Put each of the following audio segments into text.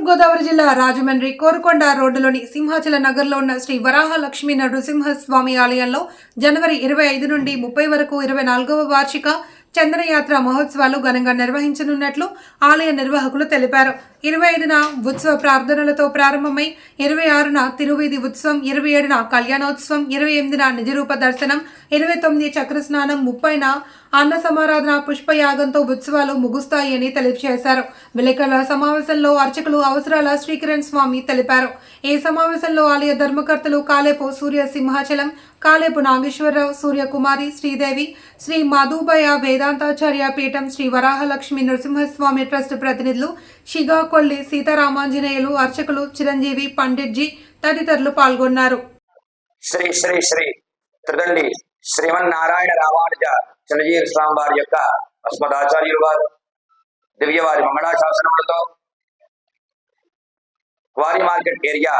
గోదావరి జిల్లా రాజమండ్రి కోరుకొండ రోడ్డులోని సింహాచల నగర్లో ఉన్న శ్రీ వరాహ లక్ష్మీ నృసింహస్వామి ఆలయంలో జనవరి 25 నుండి 30 వరకు 24వ వార్షిక చందనయాత్ర మహోత్సవాలు ఘనంగా నిర్వహించనున్నట్లు ఆలయ నిర్వాహకులు తెలిపారు. 25న ఉత్సవ ప్రార్థనలతో ప్రారంభమై 26న తిరువీధి ఉత్సవం, 27న కళ్యాణోత్సవం, 28న నిజరూప దర్శనం, 29 చక్రస్నానం, 30న అన్న సమారాధన పుష్పయాగంతో ఉత్సవాలు ముగుస్తాయని తెలియజేశారు. విలేకరుల సమావేశంలో అర్చకులు అవసరాల శ్రీకిరణ్ స్వామి తెలిపారు. ఈ సమావేశంలో ఆలయ ధర్మకర్తలు కాలేపు సూర్య సింహాచలం, కాలేపు నాగేశ్వరరావు, సూర్యకుమారి, శ్రీదేవి, శ్రీ మధుబయ వేదాంతాచార్య పీఠం, శ్రీ వరాహలక్ష్మి నృసింహస్వామి ట్రస్ట్ ప్రతినిధులు షిగాకొల్లి సీతారామాంజనేయులు, అర్చకులు చిరంజీవి, పండిట్జీ తదితరులు పాల్గొన్నారు. శ్రీ శ్రీ శ్రీ త్రిదండి శ్రీమన్నారాయణ రామానుజ చిన్నజీవి స్వామి వారి యొక్క అస్మదాచార్యులు వారు దివ్యవారి మంగళాశాసనములతో క్వారీ మార్కెట్ ఏరియా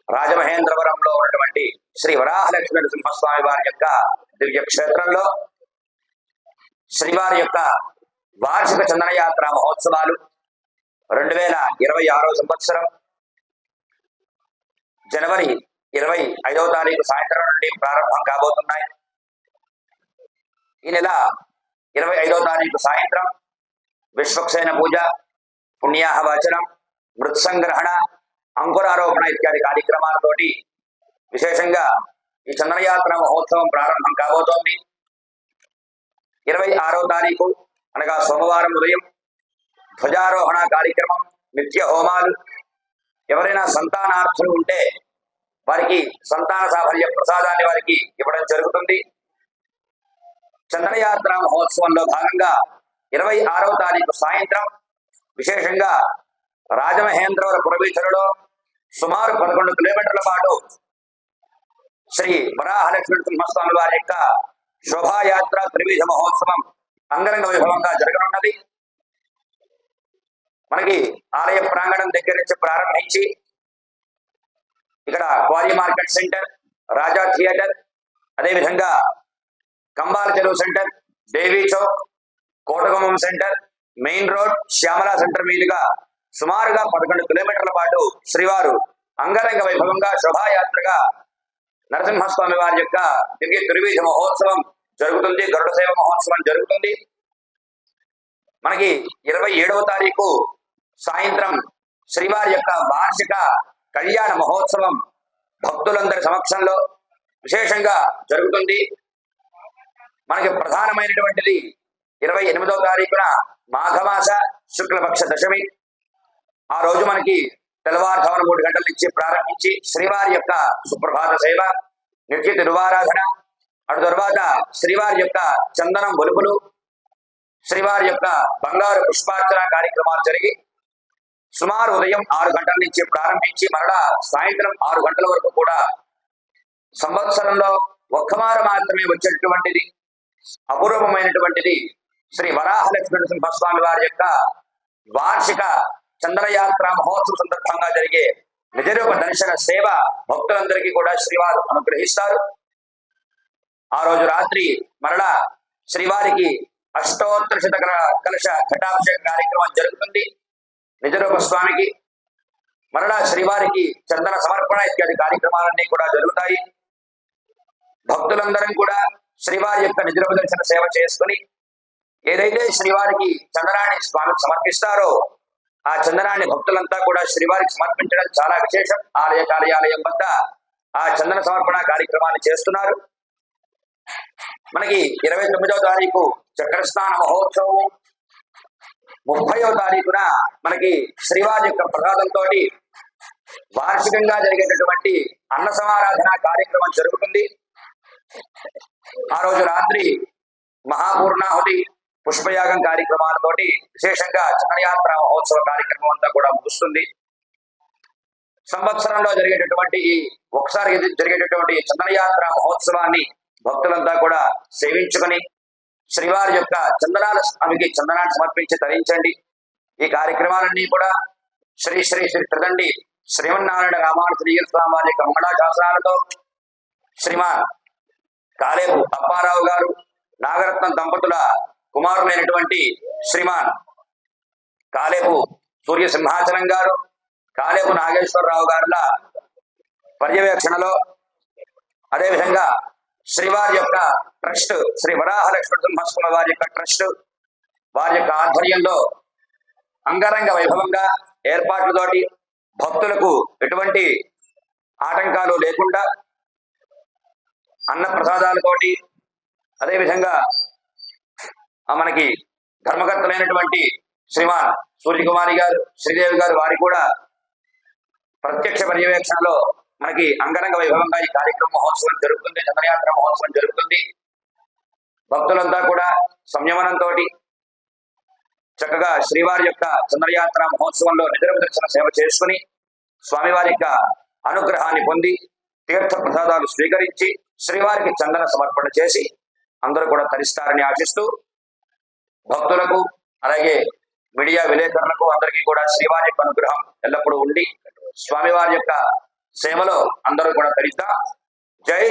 రాజమహేంద్రవరంలో ఉన్నటువంటి శ్రీ వరాహలక్ష్మి నృసింహస్వామి వారి యొక్క దివ్య క్షేత్రంలో శ్రీవారి యొక్క వార్షిక చందనయాత్ర మహోత్సవాలు 2026వ సంవత్సరం జనవరి 25వ తారీఖు సాయంత్రం నుండి ప్రారంభం కాబోతున్నాయి. ఈ నెల 25వ తారీఖు సాయంత్రం విశ్వక్సేన పూజ, పుణ్యాహవచనం, మృత్సంగ్రహణ, అంకురారోపణ ఇత్యాది కార్యక్రమాలతోటి విశేషంగా ఈ చందనయాత్ర మహోత్సవం ప్రారంభం కాబోతోంది. 26వ తారీఖు అనగా సోమవారం ఉదయం ధ్వజారోహణ కార్యక్రమం, నిత్య హోమాలు, ఎవరైనా సంతానార్థులు ఉంటే వారికి సంతాన సాఫల్య ప్రసాదాన్ని వారికి ఇవ్వడం జరుగుతుంది. చందనయాత్ర మహోత్సవంలో భాగంగా 26వ తారీఖు సాయంత్రం విశేషంగా రాజమహేంద్రవర పురవీధులలో సుమారు 11 కిలోమీటర్ల పాటు శ్రీ వరాహలక్ష్మి నృసింహస్వామి వారి యొక్క శోభాయాత్ర త్రివిధ మహోత్సవం అంగరంగ వైభవంగా జరగనున్నది. మనకి ఆలయ ప్రాంగణం దగ్గర నుంచి ప్రారంభించి ఇక్కడ quarry market centre, Raja theatre, అదేవిధంగా Kambala Cheruvu centre, Devi Chowk, Kotagummam centre, main road, Shyamala centre మీదుగా సుమారుగా 11 కిలోమీటర్ల పాటు శ్రీవారు అంగరంగ వైభవంగా శోభాయాత్రగా నరసింహస్వామి వారి యొక్క దివ్య త్రివిధ మహోత్సవం జరుగుతుంది. గరుడ సేవ మహోత్సవం జరుగుతుంది. మనకి 27వ తారీఖు సాయంత్రం శ్రీవారి యొక్క వార్షిక కళ్యాణ మహోత్సవం భక్తులందరి సమక్షంలో విశేషంగా జరుగుతుంది. మనకి ప్రధానమైనటువంటిది 28వ తారీఖున మాఘమాస శుక్లపక్ష దశమి. ఆ రోజు మనకి తెల్లవారుజామున 3 గంటల నుంచి ప్రారంభించి శ్రీవారి యొక్క సుప్రభాత సేవ, నిత్య తిరువారాధన, అటు తరువాత శ్రీవారి యొక్క చందనం ఒలుపులు, శ్రీవారి యొక్క బంగారు పుష్పార్చన కార్యక్రమాలు జరిగి సుమారు ఉదయం 6 గంటల నుంచి ప్రారంభించి మరలా సాయంత్రం 6 గంటల వరకు కూడా సంవత్సరంలో ఒక్కమారు మాత్రమే వచ్చేటటువంటిది అపూర్వమైనటువంటిది శ్రీ వరాహలక్ష్మి నృసింహస్వామి వారి యొక్క వార్షిక చందనయాత్ర మహోత్సవం సందర్భంగా జరిగే నిజరూప దర్శన సేవ భక్తులందరికీ కూడా శ్రీవారు అనుగ్రహిస్తారు. ఆ రోజు రాత్రి మరలా శ్రీవారికి అష్టోత్తర శత కలశ ఘటాభిషేక కార్యక్రమం జరుగుతుంది. నిజరూప స్వామికి మరలా శ్రీవారికి చందన సమర్పణ ఇత్యాది కార్యక్రమాలన్నీ కూడా జరుగుతాయి. భక్తులందరం కూడా శ్రీవారి యొక్క నిజరూప దర్శన సేవ చేసుకుని ఏదైతే శ్రీవారికి చందనాన్ని స్వామికి సమర్పిస్తారో ఆ చందనాన్ని భక్తులంతా కూడా శ్రీవారికి సమర్పించడం చాలా విశేషం. ఆలయ కార్యాలయం వద్ద ఆ చందన సమర్పణ కార్యక్రమాన్ని చేస్తున్నారు. మనకి 29వ తారీఖు చక్రస్నాన మహోత్సవం, 30వ తారీఖున మనకి శ్రీవారి యొక్క ప్రసాదంతో వార్షికంగా జరిగేటటువంటి అన్న సమారాధన కార్యక్రమం జరుగుతుంది. ఆ రోజు రాత్రి మహాపూర్ణాహుతి, పుష్పయాగం కార్యక్రమాలతోటి విశేషంగా చందనయాత్ర మహోత్సవ కార్యక్రమం అంతా కూడా ముగుస్తుంది. సంవత్సరంలో జరిగేటటువంటి ఒకసారి జరిగేటటువంటి చందనయాత్ర మహోత్సవాన్ని భక్తులంతా కూడా సేవించుకొని శ్రీవారి యొక్క చందనాల స్వామికి చందనాన్ని సమర్పించి తరించండి. ఈ కార్యక్రమాలన్నీ కూడా శ్రీ శ్రీ శ్రీ త్రిదండి శ్రీమన్నారాయణ రామానుజ స్వామి వారి యొక్క మంగళాశాసనాలతో శ్రీమాన్ కాలేపు అప్పారావు గారు, నాగరత్నం దంపతుల కుమారులైనటువంటి శ్రీమాన్ కాలేపు సూర్య సింహాచలం గారు, కాలేపు నాగేశ్వరరావు గారుల పర్యవేక్షణలో, అదేవిధంగా శ్రీవారి యొక్క ట్రస్ట్, శ్రీ వరాహలక్ష్మీ నరసింహస్వామి వారి యొక్క ట్రస్ట్ వారి యొక్క ఆధ్వర్యంలో అంగరంగ వైభవంగా ఏర్పాట్లతోటి భక్తులకు ఎటువంటి ఆటంకాలు లేకుండా అన్న ప్రసాదాలతోటి, అదేవిధంగా మనకి ధర్మకర్తలైనటువంటి శ్రీమాన్ సూర్యకుమారి గారు, శ్రీదేవి గారు వారి కూడా ప్రత్యక్ష పర్యవేక్షణలో మనకి అంగరంగ వైభవంగా ఈ కార్యక్రమ మహోత్సవం జరుగుతుంది, చంద్రయాత్ర మహోత్సవం జరుగుతుంది. భక్తులంతా కూడా సంయమనంతో చక్కగా శ్రీవారి యొక్క చంద్రయాత్ర మహోత్సవంలో నిద్రదర్శన సేవ చేసుకుని స్వామివారి యొక్క అనుగ్రహాన్ని పొంది తీర్థ ప్రసాదాలు స్వీకరించి శ్రీవారికి చందన సమర్పణ చేసి అందరూ కూడా తరిస్తారని ఆశిస్తూ భక్తులకు అలాగే మీడియా విలేకరులకు అందరికీ కూడా శ్రీవారి యొక్క అనుగ్రహం ఎల్లప్పుడూ ఉండి స్వామివారి యొక్క సేవలో అందరూ కూడా తరిద్దాం. జై